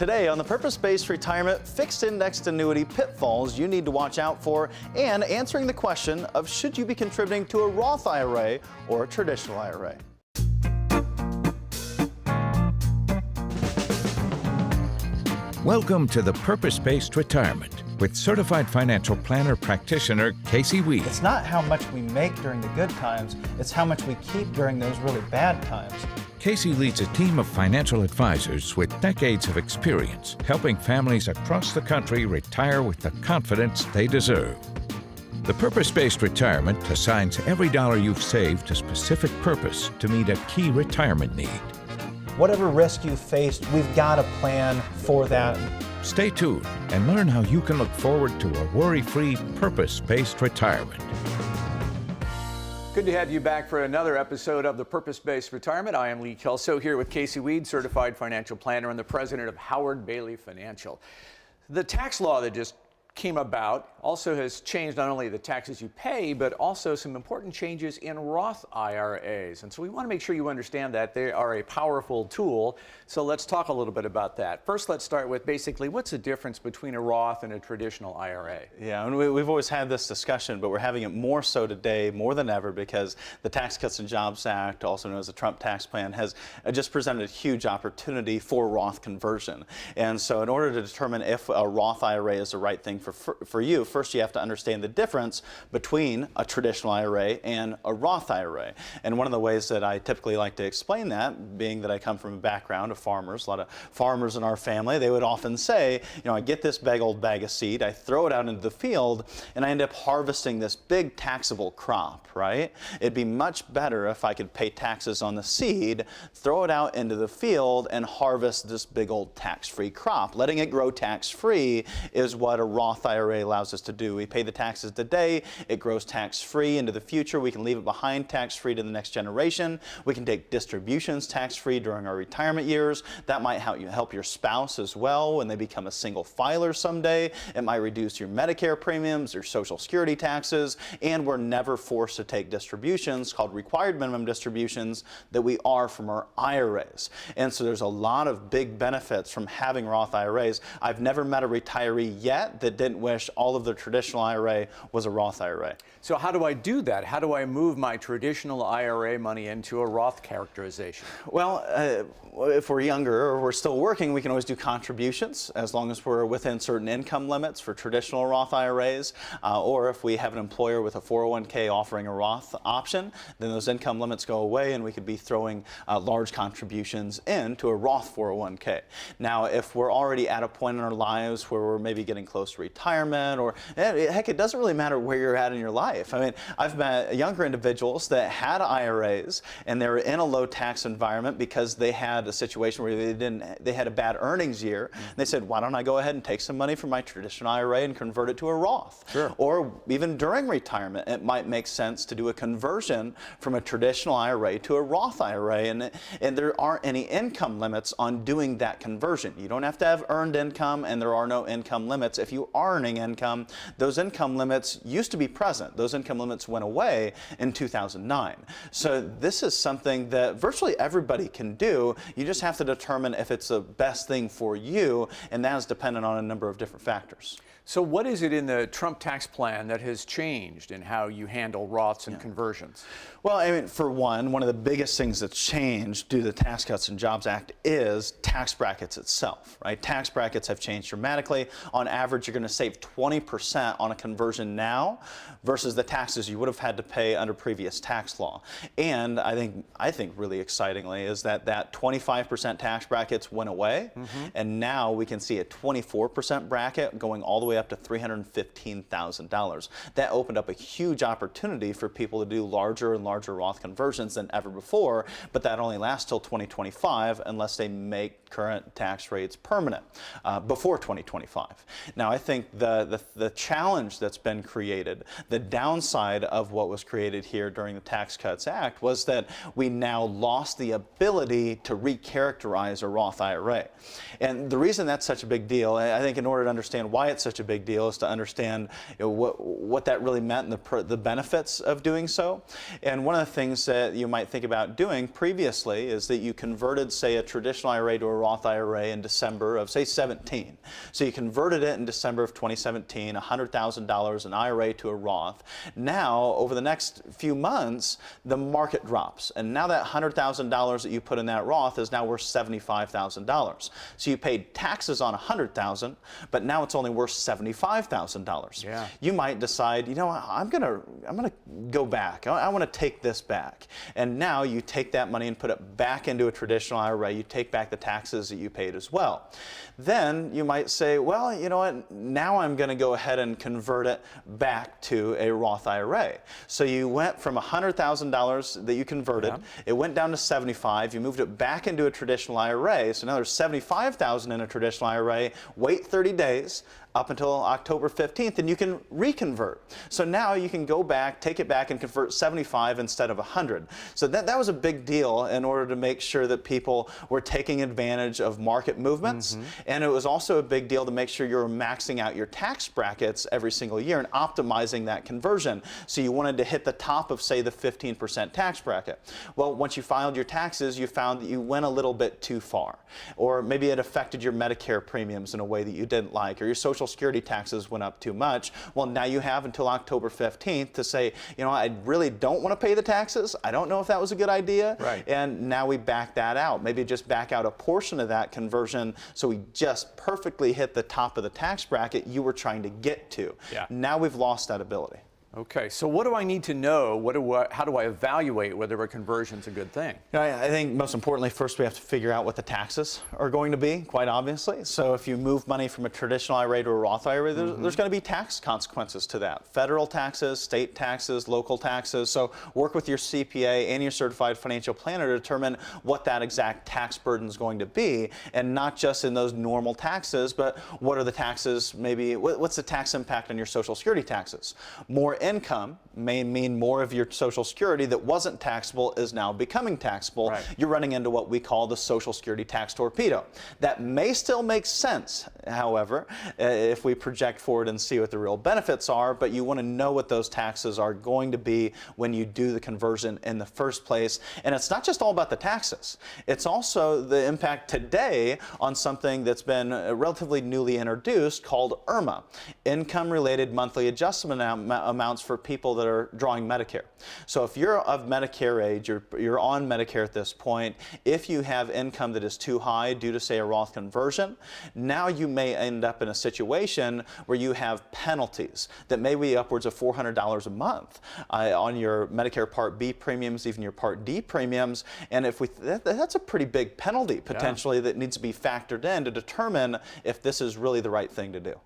Today on the Purpose-Based Retirement Fixed Indexed Annuity Pitfalls you need to watch out for, and answering the question of should you be contributing to a Roth IRA or a traditional IRA. Welcome to the Purpose-Based Retirement with certified financial planner practitioner Casey Weade. It's not how much we make during the good times, it's how much we keep during those really bad times. Casey leads a team of financial advisors with decades of experience, helping families across the country retire with the confidence they deserve. The Purpose-Based Retirement assigns every dollar you've saved a specific purpose to meet a key retirement need. Whatever risk you faced, we've got a plan for that. Stay tuned and learn how you can look forward to a worry-free, purpose-based retirement. Good to have you back for another episode of the Purpose-Based Retirement. I am Lee Kelso here with Casey Weade, certified financial planner and the president of Howard Bailey Financial. The tax law that just came about also has changed not only the taxes you pay, but also some important changes in Roth IRAs. And so we want to make sure you understand that they are a powerful tool. So let's talk a little bit about that. First, let's start with basically what's the difference between a Roth and a traditional IRA? Yeah, and we've always had this discussion, but we're having it more so today, more than ever, because the Tax Cuts and Jobs Act, also known as the Trump tax plan, has just presented a huge opportunity for Roth conversion. And so in order to determine if a Roth IRA is the right thing for you, first you have to understand the difference between a traditional IRA and a Roth IRA. And one of the ways that I typically like to explain that, being that I come from a background of farmers, a lot of farmers in our family, they would often say, I get this big old bag of seed, I throw it out into the field, and I end up harvesting this big taxable crop, right? It'd be much better if I could pay taxes on the seed, throw it out into the field, and harvest this big old tax-free crop. Letting it grow tax-free is what a Roth IRA allows us to do. We pay the taxes today, it grows tax-free into the future, we can leave it behind tax-free to the next generation, we can take distributions tax-free during our retirement years. That might help your spouse as well when they become a single filer someday. It might reduce your Medicare premiums, your Social Security taxes, and we're never forced to take distributions called required minimum distributions that we are from our IRAs. And so there's a lot of big benefits from having Roth IRAs. I've never met a retiree yet that didn't wish all of their traditional IRA was a Roth IRA. So how do I do that? How do I move my traditional IRA money into a Roth characterization? Well, if we're younger or we're still working, we can always do contributions as long as we're within certain income limits for traditional Roth IRAs. Or if we have an employer with a 401k offering a Roth option, then those income limits go away and we could be throwing large contributions into a Roth 401k. Now, if we're already at a point in our lives where we're maybe getting close to retirement, or heck, it doesn't really matter where you're at in your life. I mean, I've met younger individuals that had IRAs and they were in a low tax environment because they had a situation where they had a bad earnings year. And they said, why don't I go ahead and take some money from my traditional IRA and convert it to a Roth? Sure. Or even during retirement, it might make sense to do a conversion from a traditional IRA to a Roth IRA. And there aren't any income limits on doing that conversion. You don't have to have earned income, and there are no income limits. If you are earning income, those income limits used to be present. Those income limits went away in 2009. So this is something that virtually everybody can do. You just have to determine if it's the best thing for you, and that is dependent on a number of different factors. So what is it in the Trump tax plan that has changed in how you handle Roths and conversions? Well, I mean, for one of the biggest things that's changed due to the Tax Cuts and Jobs Act is tax brackets itself, right? Tax brackets have changed dramatically. On average, you're going to save 20% on a conversion now versus the taxes you would have had to pay under previous tax law. And I think really excitingly is that 25% tax brackets went away, and now we can see a 24% bracket going all the way up to $315,000. That opened up a huge opportunity for people to do larger and larger Roth conversions than ever before, but that only lasts till 2025 unless they make current tax rates permanent before 2025. Now, I think think the challenge that's been created, the downside of what was created here during the Tax Cuts Act was that we now lost the ability to recharacterize a Roth IRA. And the reason that's such a big deal, I think in order to understand why it's such a big deal, is to understand what that really meant and the benefits of doing so. And one of the things that you might think about doing previously is that you converted, say, a traditional IRA to a Roth IRA in December of, say, 17. So you converted it in December of 2017, $100,000 an IRA to a Roth. Now, over the next few months, the market drops. And now that $100,000 that you put in that Roth is now worth $75,000. So you paid taxes on $100,000, but now it's only worth $75,000. Yeah. You might decide, you know what, I'm gonna go back. I want to take this back. And now you take that money and put it back into a traditional IRA. You take back the taxes that you paid as well. Then you might say, well, you know what, now I'm going to go ahead and convert it back to a Roth IRA. So you went from $100,000 that you converted, it went down to 75, you moved it back into a traditional IRA, so now there's 75,000 in a traditional IRA, wait 30 days, up until October 15th, and you can reconvert. So now you can go back, take it back, and convert 75 instead of 100. So that was a big deal in order to make sure that people were taking advantage of market movements. And it was also a big deal to make sure you were maxing out your tax brackets every single year and optimizing that conversion. So you wanted to hit the top of, say, the 15% tax bracket. Well, once you filed your taxes, you found that you went a little bit too far. Or maybe it affected your Medicare premiums in a way that you didn't like, or your Social Security taxes went up too much. Well, now you have until October 15th to say, you know, I really don't want to pay the taxes. I don't know if that was a good idea. Right. And now we back that out. Maybe just back out a portion of that conversion so we just perfectly hit the top of the tax bracket you were trying to get to. Yeah. Now we've lost that ability. Okay, so what do I need to know? How do I evaluate whether a conversion's a good thing? I think most importantly, first we have to figure out what the taxes are going to be, quite obviously. So if you move money from a traditional IRA to a Roth IRA, there's going to be tax consequences to that. Federal taxes, state taxes, local taxes. So work with your CPA and your certified financial planner to determine what that exact tax burden is going to be, and not just in those normal taxes, but what are the taxes, maybe, what's the tax impact on your Social Security taxes? More income may mean more of your Social Security that wasn't taxable is now becoming taxable. Right. You're running into what we call the Social Security tax torpedo. That may still make sense, however, if we project forward and see what the real benefits are, but you want to know what those taxes are going to be when you do the conversion in the first place. And it's not just all about the taxes. It's also the impact today on something that's been relatively newly introduced called IRMA, Income-Related Monthly Adjustment Amounts for people that are drawing Medicare. So if you're of Medicare age, you're on Medicare at this point, if you have income that is too high due to, say, a Roth conversion, now you may end up in a situation where you have penalties that may be upwards of $400 a month on your Medicare Part B premiums, even your Part D premiums. And if that's a pretty big penalty potentially that needs to be factored in to determine if this is really the right thing to do.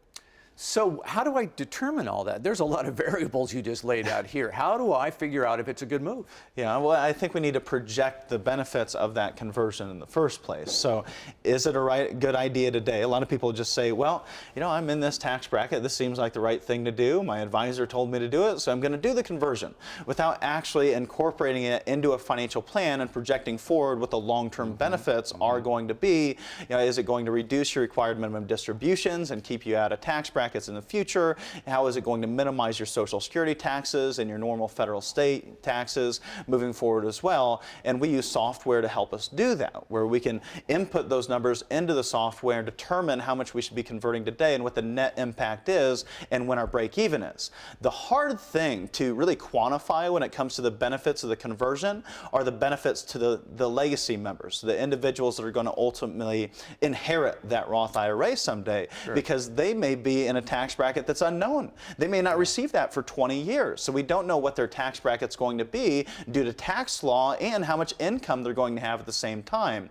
So how do I determine all that? There's a lot of variables you just laid out here. How do I figure out if it's a good move? Yeah, well, I think we need to project the benefits of that conversion in the first place. So is it a good idea today? A lot of people just say, well, you know, I'm in this tax bracket. This seems like the right thing to do. My advisor told me to do it, so I'm going to do the conversion, without actually incorporating it into a financial plan and projecting forward what the long-term benefits are going to be. You know, is it going to reduce your required minimum distributions and keep you out of tax brackets in the future? How is it going to minimize your Social Security taxes and your normal federal state taxes moving forward as well? And we use software to help us do that, where we can input those numbers into the software and determine how much we should be converting today and what the net impact is and when our break even is. The hard thing to really quantify when it comes to the benefits of the conversion are the benefits to the legacy members, the individuals that are going to ultimately inherit that Roth IRA someday, because they may be in a tax bracket that's unknown. They may not receive that for 20 years. So we don't know what their tax bracket's going to be due to tax law and how much income they're going to have at the same time.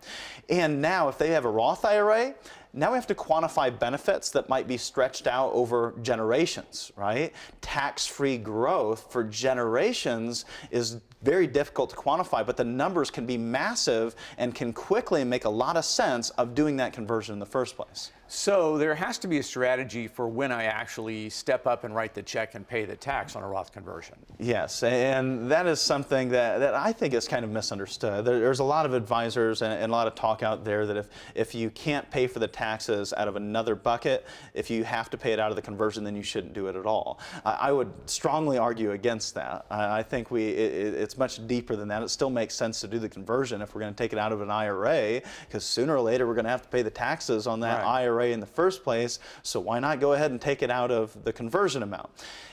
And now if they have a Roth IRA, now we have to quantify benefits that might be stretched out over generations, right? Tax-free growth for generations is very difficult to quantify, but the numbers can be massive and can quickly make a lot of sense of doing that conversion in the first place. So there has to be a strategy for when I actually step up and write the check and pay the tax on a Roth conversion. Yes, and that is something that I think is kind of misunderstood. There's a lot of advisors and a lot of talk out there that if you can't pay for the taxes out of another bucket, if you have to pay it out of the conversion, then you shouldn't do it at all. I would strongly argue against that. I think it's much deeper than that. It still makes sense to do the conversion if we're going to take it out of an IRA, because sooner or later we're going to have to pay the taxes on that IRA in the first place, so why not go ahead and take it out of the conversion amount?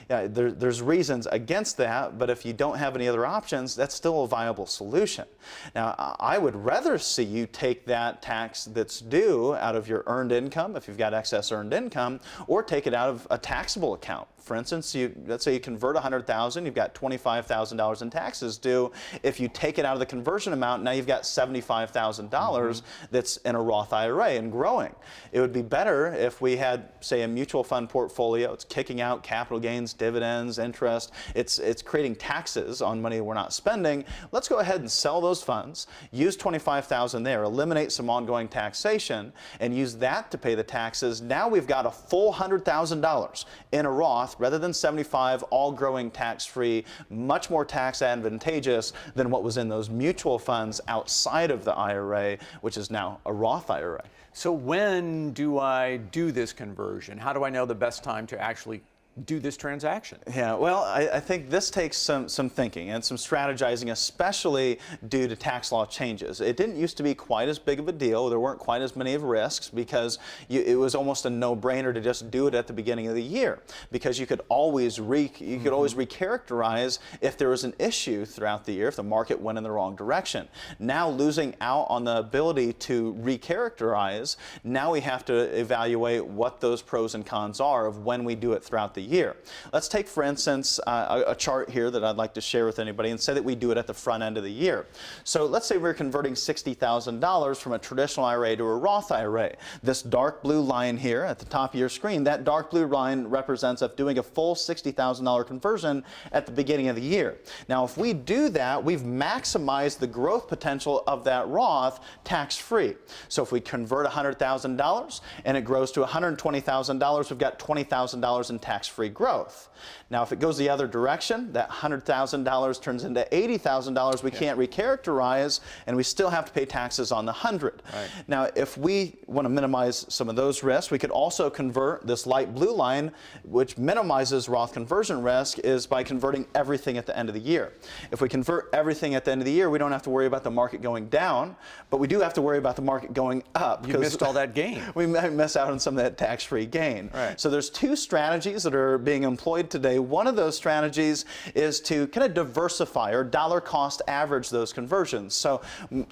Yeah, there's reasons against that, but if you don't have any other options, that's still a viable solution. Now, I would rather see you take that tax that's due out of your earned income, if you've got excess earned income, or take it out of a taxable account. For instance, let's say you convert $100,000, you've got $25,000 in taxes due. If you take it out of the conversion amount, now you've got $75,000 that's in a Roth IRA and growing. It would be better if we had, say, a mutual fund portfolio. It's kicking out capital gains, dividends, interest. It's creating taxes on money we're not spending. Let's go ahead and sell those funds, use $25,000 there, eliminate some ongoing taxation, and use that to pay the taxes. Now we've got a full $100,000 in a Roth rather than 75, all growing tax-free, much more tax advantageous than what was in those mutual funds outside of the IRA, which is now a Roth IRA. So when do I do this conversion? How do I know the best time to actually do this transaction? Yeah, well, I think this takes some thinking and some strategizing, especially due to tax law changes. It didn't used to be quite as big of a deal. There weren't quite as many of risks because it was almost a no-brainer to just do it at the beginning of the year, because you could always always recharacterize if there was an issue throughout the year, if the market went in the wrong direction. Now, losing out on the ability to recharacterize, now we have to evaluate what those pros and cons are of when we do it throughout the year. Let's take, for instance, a chart here that I'd like to share with anybody and say that we do it at the front end of the year. So let's say we're converting $60,000 from a traditional IRA to a Roth IRA. This dark blue line here at the top of your screen, that dark blue line represents us doing a full $60,000 conversion at the beginning of the year. Now, if we do that, we've maximized the growth potential of that Roth tax-free. So if we convert $100,000 and it grows to $120,000, we've got $20,000 in tax-free growth. Now, if it goes the other direction, that $100,000 turns into $80,000 we can't recharacterize, and we still have to pay taxes on the 100. Right. Now, if we want to minimize some of those risks, we could also convert this light blue line, which minimizes Roth conversion risk, is by converting everything at the end of the year. If we convert everything at the end of the year, we don't have to worry about the market going down, but we do have to worry about the market going up. You missed all that gain. We might miss out on some of that tax-free gain. Right. So there's two strategies that are being employed today. One of those strategies is to kind of diversify or dollar cost average those conversions. So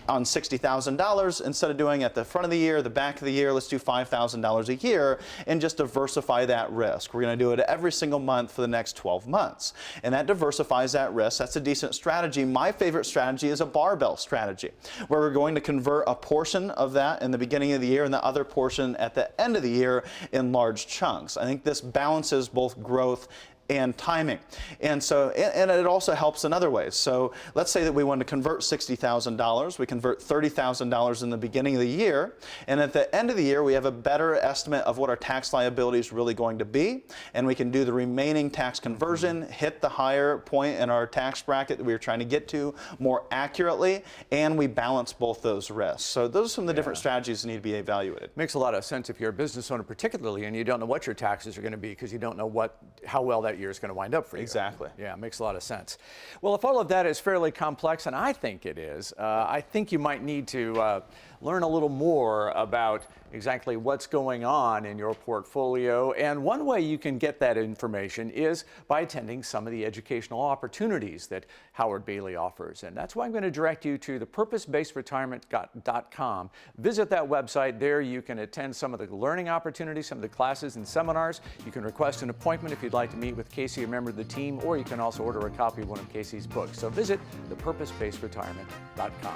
on $60,000, instead of doing at the front of the year, the back of the year, let's do $5,000 a year and just diversify that risk. We're going to do it every single month for the next 12 months. And that diversifies that risk. That's a decent strategy. My favorite strategy is a barbell strategy, where we're going to convert a portion of that in the beginning of the year and the other portion at the end of the year in large chunks. I think this balances both growth and timing. And so, and it also helps in other ways. So let's say that we want to convert $60,000. We convert $30,000 in the beginning of the year. And at the end of the year, we have a better estimate of what our tax liability is really going to be. And we can do the remaining tax conversion, hit the higher point in our tax bracket that we were trying to get to more accurately, and we balance both those risks. So those are some of the different strategies that need to be evaluated. Makes a lot of sense if you're a business owner particularly and you don't know what your taxes are going to be because you don't know how well that year is going to wind up for you. Exactly. Yeah, it makes a lot of sense. Well, if all of that is fairly complex, and I think it is, I think you might need to learn a little more about exactly what's going on in your portfolio. And one way you can get that information is by attending some of the educational opportunities that Howard Bailey offers. And that's why I'm going to direct you to the purposebasedretirement.com. Visit that website. There you can attend some of the learning opportunities, some of the classes and seminars. You can request an appointment if you'd like to meet with Casey, a member of the team, or you can also order a copy of one of Casey's books. So visit thepurposebasedretirement.com.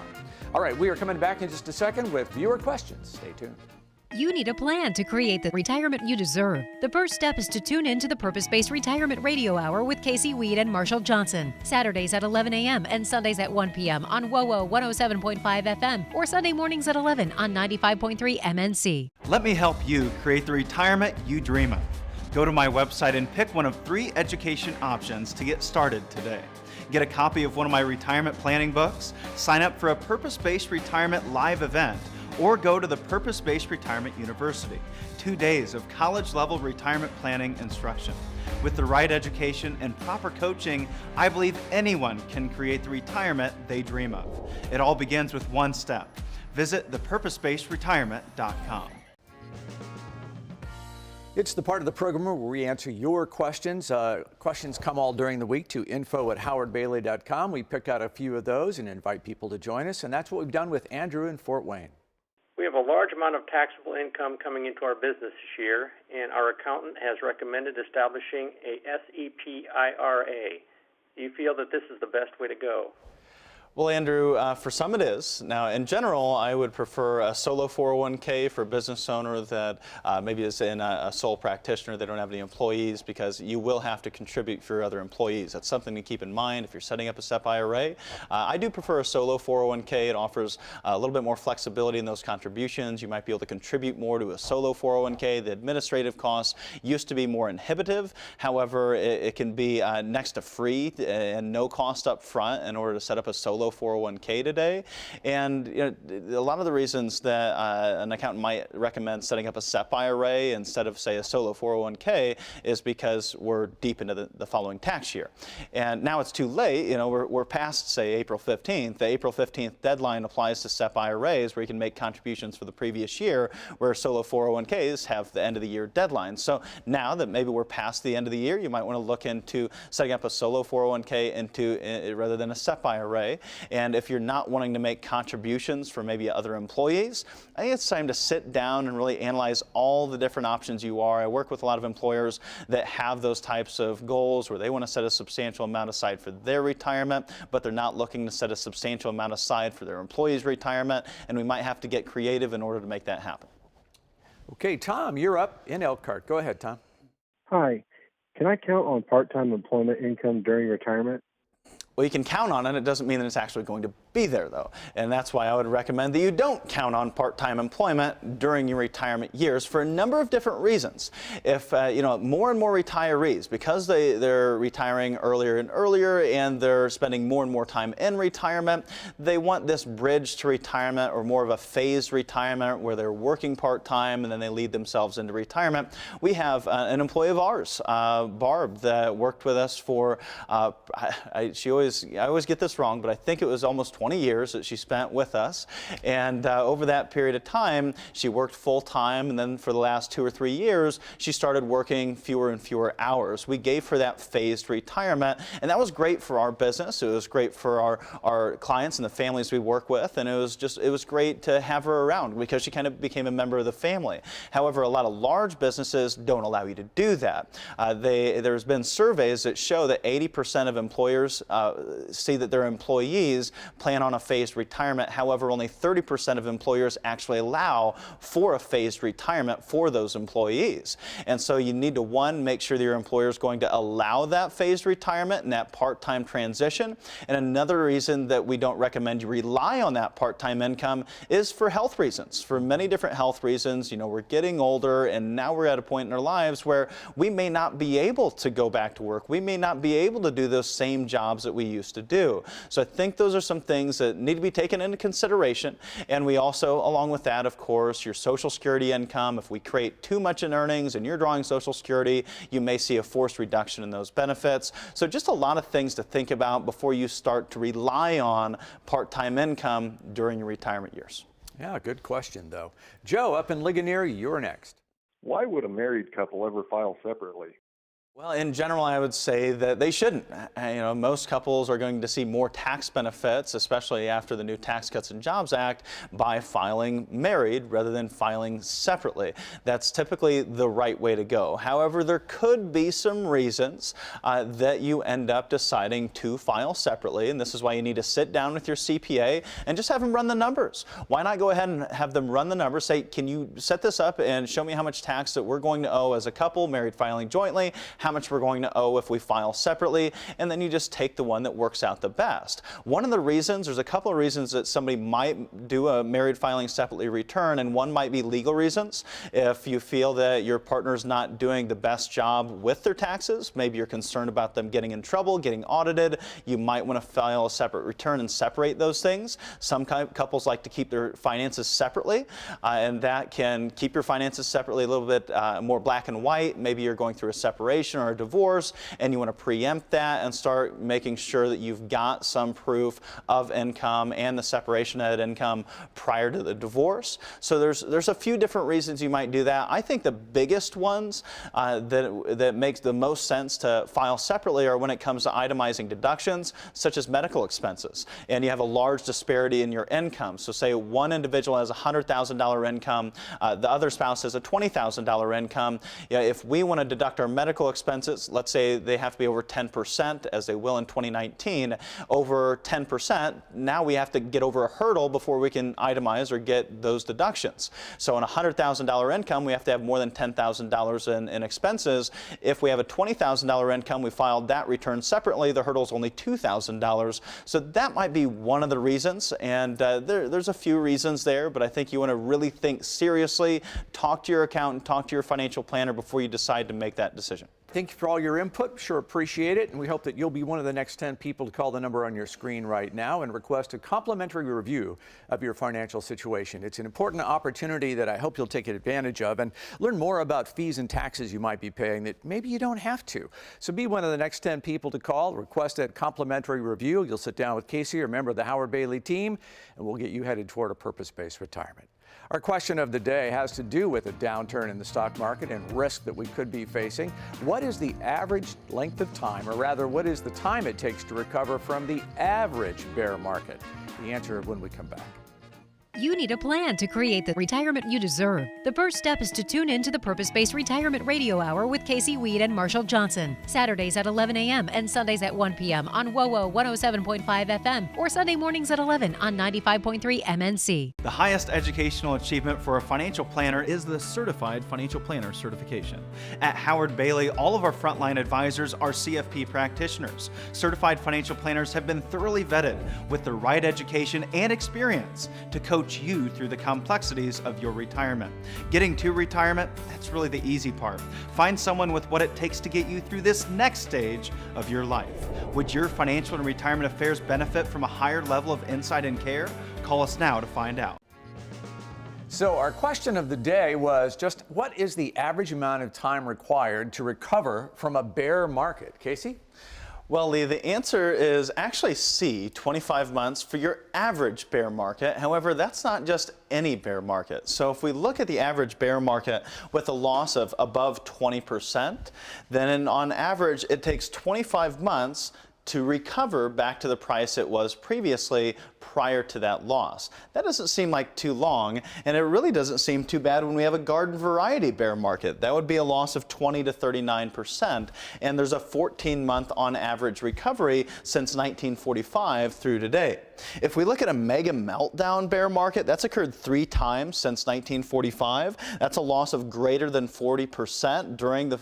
All right, we are coming back in just a second with viewer questions. Stay tuned. You need a plan to create the retirement you deserve. The first step is to tune in to the Purpose-Based Retirement Radio Hour with Casey Weade and Marshall Johnson. Saturdays at 11 a.m. and Sundays at 1 p.m. on WOWO 107.5 FM or Sunday mornings at 11 on 95.3 MNC. Let me help you create the retirement you dream of. Go to my website and pick one of 3 education options to get started today. Get a copy of one of my retirement planning books, sign up for a Purpose-Based Retirement live event, or go to the Purpose-Based Retirement University. 2 days of college-level retirement planning instruction. With the right education and proper coaching, I believe anyone can create the retirement they dream of. It all begins with one step. Visit thepurposebasedretirement.com. It's the part of the program where we answer your questions. Questions come all during the week to info@howardbailey.com. We pick out a few of those and invite people to join us, and that's what we've done with Andrew in Fort Wayne. We have a large amount of taxable income coming into our business this year, and our accountant has recommended establishing a SEP IRA. Do you feel that this is the best way to go? Well, Andrew, for some it is. Now, in general, I would prefer a solo 401k for a business owner that maybe is in a sole practitioner. They don't have any employees, because you will have to contribute for your other employees. That's something to keep in mind if you're setting up a SEP IRA. I do prefer a solo 401k. It offers a little bit more flexibility in those contributions. You might be able to contribute more to a solo 401k. The administrative costs used to be more inhibitive. However, it can be next to free and no cost up front in order to set up a solo 401k today. And a lot of the reasons that an accountant might recommend setting up a SEP IRA instead of, say, a solo 401k is because we're deep into the following tax year. And now it's too late. We're past, say, April 15th. The April 15th deadline applies to SEP IRAs, where you can make contributions for the previous year, where solo 401ks have the end of the year deadline. So now that maybe we're past the end of the year, you might want to look into setting up a solo 401k rather than a SEP IRA. And if you're not wanting to make contributions for maybe other employees, I think it's time to sit down and really analyze all the different options you are. I work with a lot of employers that have those types of goals where they want to set a substantial amount aside for their retirement, but they're not looking to set a substantial amount aside for their employees' retirement, and we might have to get creative in order to make that happen. Okay, Tom, you're up in Elkhart. Go ahead, Tom. Hi. Can I count on part-time employment income during retirement? Well, you can count on it. It doesn't mean that it's actually going to be there, though. And that's why I would recommend that you don't count on part-time employment during your retirement years for a number of different reasons. If, more and more retirees, because they're retiring earlier and earlier and they're spending more and more time in retirement, they want this bridge to retirement, or more of a phased retirement where they're working part-time and then they lead themselves into retirement. We have an employee of ours, Barb, that worked with us for, I always get this wrong, but I think it was almost 20 years that she spent with us. And over that period of time, she worked full-time, and then for the last 2 or 3 years, she started working fewer and fewer hours. We gave her that phased retirement, and that was great for our business. It was great for our clients and the families we work with, and it was great to have her around because she kind of became a member of the family. However, a lot of large businesses don't allow you to do that. There's been surveys that show that 80% of employers see that their employees plan on a phased retirement. However, only 30% of employers actually allow for a phased retirement for those employees. And so you need to, one, make sure that your employer is going to allow that phased retirement and that part-time transition. And another reason that we don't recommend you rely on that part-time income is for health reasons. For many different health reasons, we're getting older, and now we're at a point in our lives where we may not be able to go back to work. We may not be able to do those same jobs that we used to do. So I think those are some things that need to be taken into consideration. And we also, along with that, of course, your Social Security income. If we create too much in earnings and you're drawing Social Security, you may see a forced reduction in those benefits. So just a lot of things to think about before you start to rely on part-time income during your retirement years. Yeah, good question, though. Joe, up in Ligonier, you're next. Why would a married couple ever file separately? Well, in general, I would say that they shouldn't. Most couples are going to see more tax benefits, especially after the new Tax Cuts and Jobs Act, by filing married rather than filing separately. That's typically the right way to go. However, there could be some reasons that you end up deciding to file separately, and this is why you need to sit down with your CPA and just have them run the numbers. Why not go ahead and have them run the numbers, say, can you set this up and show me how much tax that we're going to owe as a couple, married filing jointly, how much we're going to owe if we file separately, and then you just take the one that works out the best. One of the reasons, there's a couple of reasons that somebody might do a married filing separately return, and one might be legal reasons. If you feel that your partner's not doing the best job with their taxes, maybe you're concerned about them getting in trouble, getting audited, you might want to file a separate return and separate those things. Some couples like to keep their finances separately, and that can keep your finances separately a little bit more black and white. Maybe you're going through a separation or a divorce, and you want to preempt that and start making sure that you've got some proof of income and the separation of that income prior to the divorce. So there's a few different reasons you might do that. I think the biggest ones that makes the most sense to file separately are when it comes to itemizing deductions, such as medical expenses, and you have a large disparity in your income. So say one individual has a $100,000 income, the other spouse has a $20,000 income. If we want to deduct our medical expenses, let's say they have to be over 10%, as they will in 2019, over 10%, now we have to get over a hurdle before we can itemize or get those deductions. So on a $100,000 income, we have to have more than $10,000 in expenses. If we have a $20,000 income, we filed that return separately, the hurdle is only $2,000. So that might be one of the reasons, and there's a few reasons there, but I think you want to really think seriously, talk to your accountant, talk to your financial planner before you decide to make that decision. Thank you for all your input. Sure appreciate it. And we hope that you'll be one of the next 10 people to call the number on your screen right now and request a complimentary review of your financial situation. It's an important opportunity that I hope you'll take advantage of and learn more about fees and taxes you might be paying that maybe you don't have to. So be one of the next 10 people to call, request that complimentary review. You'll sit down with Casey or a member of the Howard Bailey team, and we'll get you headed toward a purpose-based retirement. Our question of the day has to do with a downturn in the stock market and risk that we could be facing. What is the average length of time, or rather, what is the time it takes to recover from the average bear market? The answer when we come back. You need a plan to create the retirement you deserve. The first step is to tune in to the Purpose-Based Retirement Radio Hour with Casey Weade and Marshall Johnson. Saturdays at 11 a.m. and Sundays at 1 p.m. on WOWO 107.5 FM or Sunday mornings at 11 on 95.3 MNC. The highest educational achievement for a financial planner is the Certified Financial Planner certification. At Howard Bailey, all of our frontline advisors are CFP practitioners. Certified financial planners have been thoroughly vetted with the right education and experience to coach you through the complexities of your retirement. Getting to retirement, that's really the easy part. Find someone with what it takes to get you through this next stage of your life. Would your financial and retirement affairs benefit from a higher level of insight and care? Call us now to find out. So our question of the day was just what is the average amount of time required to recover from a bear market? Casey? Well, Lee, the answer is actually C, 25 months for your average bear market. However, that's not just any bear market. So if we look at the average bear market with a loss of above 20%, then on average, it takes 25 months to recover back to the price it was previously prior to that loss. That doesn't seem like too long, and it really doesn't seem too bad when we have a garden variety bear market. That would be a loss of 20 to 39%, and there's a 14-month on average recovery since 1945 through today. If we look at a mega meltdown bear market, that's occurred 3 times since 1945. That's a loss of greater than 40% during the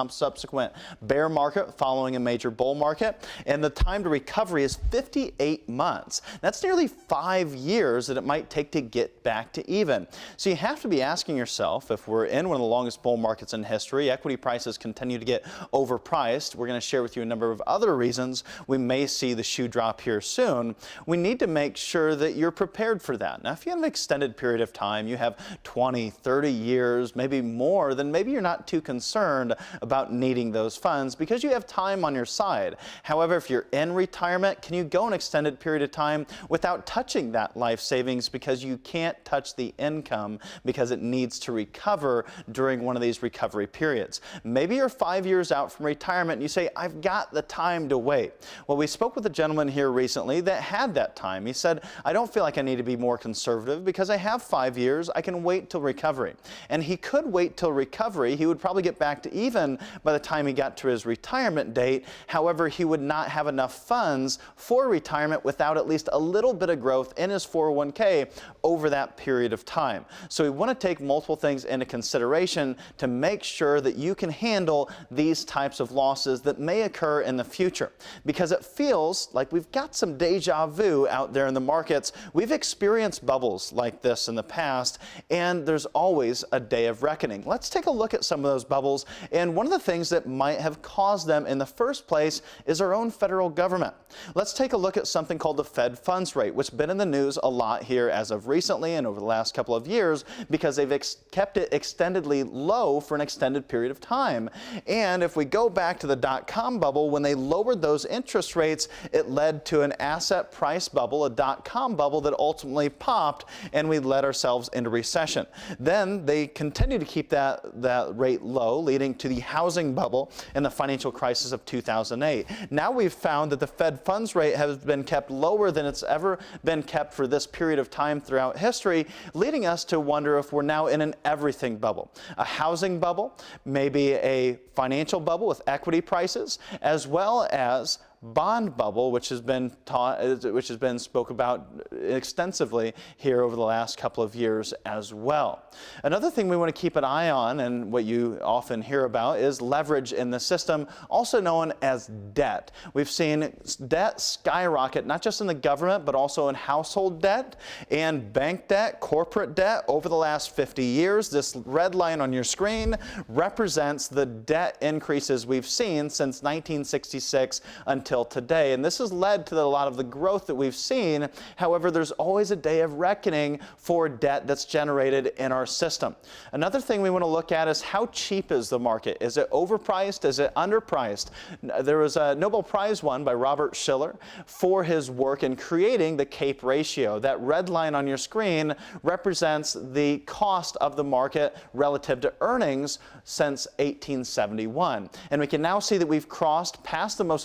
subsequent bear market following a major bull market, and the time to recovery is 58 months. That's nearly 5 years that it might take to get back to even. So you have to be asking yourself, if we're in one of the longest bull markets in history, equity prices continue to get overpriced, we're going to share with you a number of other reasons we may see the shoe drop here soon. We need to make sure that you're prepared for that. Now, if you have an extended period of time, you have 20, 30 years, maybe more, then maybe you're not too concerned about needing those funds because you have time on your side. However, if you're in retirement, can you go an extended period of time without touching that life savings, because you can't touch the income because it needs to recover during one of these recovery periods. Maybe you're 5 years out from retirement and you say, I've got the time to wait. Well, we spoke with a gentleman here recently that had that time. He said, I don't feel like I need to be more conservative because I have 5 years. I can wait till recovery. And he could wait till recovery. He would probably get back to even by the time he got to his retirement date. However, he would not have enough funds for retirement without at least a little bit of growth in his 401k over that period of time. So we want to take multiple things into consideration to make sure that you can handle these types of losses that may occur in the future. Because it feels like we've got some deja vu out there in the markets. We've experienced bubbles like this in the past, and there's always a day of reckoning. Let's take a look at some of those bubbles, and one of the things that might have caused them in the first place is our own federal government. Let's take a look at something called the Fed funds rate, which has been in the news a lot here as of recently and over the last couple of years because they've kept it extendedly low for an extended period of time. And if we go back to the dot-com bubble, when they lowered those interest rates, it led to an asset price bubble, a dot-com bubble that ultimately popped, and we led ourselves into recession. Then they continued to keep that rate low, leading to the housing bubble and the financial crisis of 2008. Now we've found that the Fed funds rate has been kept lower than it's ever been kept for this period of time throughout history, leading us to wonder if we're now in an everything bubble. A housing bubble, maybe a financial bubble with equity prices, as well as bond bubble, which has been spoke about extensively here over the last couple of years as well. Another thing we want to keep an eye on, and what you often hear about, is leverage in the system, also known as debt. We've seen debt skyrocket, not just in the government, but also in household debt and bank debt, corporate debt over the last 50 years. This red line on your screen represents the debt increases we've seen since 1966 until today, and this has led to a lot of the growth that we've seen. However, there's always a day of reckoning for debt that's generated in our system. Another thing we want to look at is how cheap is the market? Is it overpriced? Is it underpriced? There was a Nobel Prize won by Robert Shiller for his work in creating the CAPE ratio. That red line on your screen represents the cost of the market relative to earnings since 1871. And we can now see that we've crossed past some of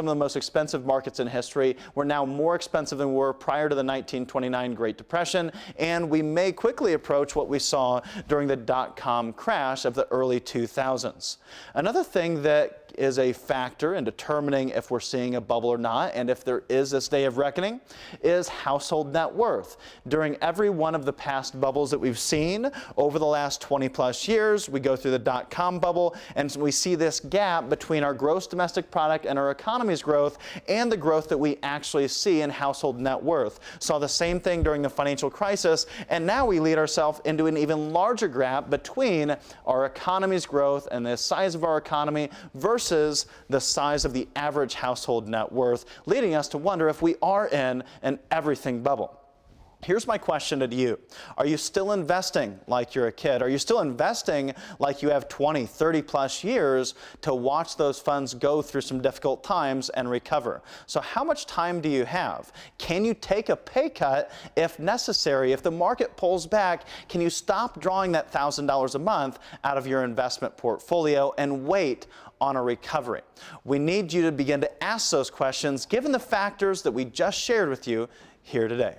the most expensive markets in history. We're now more expensive than we were prior to the 1929 Great Depression, and we may quickly approach what we saw during the dot-com crash of the early 2000s. Another thing that is a factor in determining if we're seeing a bubble or not, and if there is this day of reckoning, is household net worth. During every one of the past bubbles that we've seen over the last 20 plus years, we go through the dot-com bubble, and we see this gap between our gross domestic product and our economy's growth and the growth that we actually see in household net worth. Saw the same thing during the financial crisis, and now we lead ourselves into an even larger gap between our economy's growth and the size of our economy versus the size of the average household net worth, leading us to wonder if we are in an everything bubble. Here's my question to you. Are you still investing like you're a kid? Are you still investing like you have 20, 30 plus years to watch those funds go through some difficult times and recover? So how much time do you have? Can you take a pay cut if necessary? If the market pulls back, can you stop drawing that $1,000 a month out of your investment portfolio and wait on a recovery? We need you to begin to ask those questions given the factors that we just shared with you here today.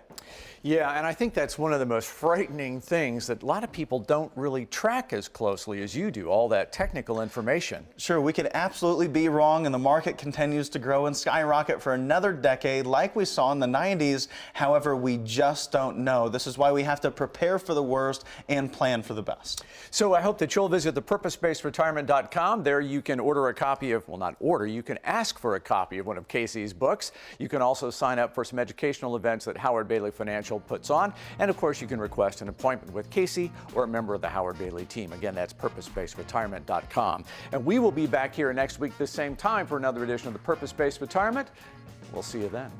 Yeah, and I think that's one of the most frightening things that a lot of people don't really track as closely as you do, all that technical information. Sure, we could absolutely be wrong, and the market continues to grow and skyrocket for another decade like we saw in the 90s. However, we just don't know. This is why we have to prepare for the worst and plan for the best. So I hope that you'll visit thepurposebasedretirement.com. There you can order a copy of, well, not order, you can ask for a copy of one of Casey's books. You can also sign up for some educational events that Howard Bailey Financial puts on. And of course, you can request an appointment with Casey or a member of the Howard Bailey team. Again, that's purposebasedretirement.com. And we will be back here next week this same time for another edition of the Purpose Based Retirement. We'll see you then.